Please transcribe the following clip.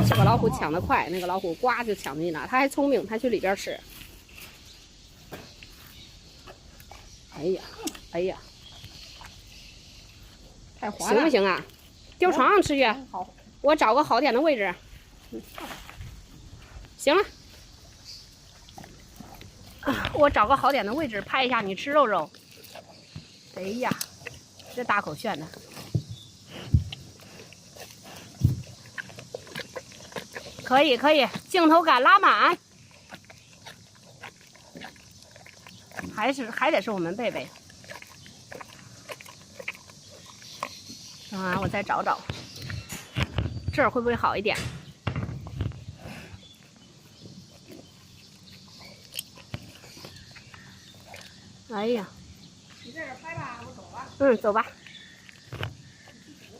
这个老虎抢得快，那个老虎呱就抢进来，它还聪明，它去里边吃。哎呀，哎呀，太滑了，行不行啊？丢床上吃去。好，我找个好点的位置。行了。我找个好点的位置拍一下你吃肉肉。哎呀，这大口炫的。可以可以，镜头感拉满。还得是我们贝贝。等会儿我再找找，这儿会不会好一点？哎呀，你在这拍吧，我走了。嗯，走吧。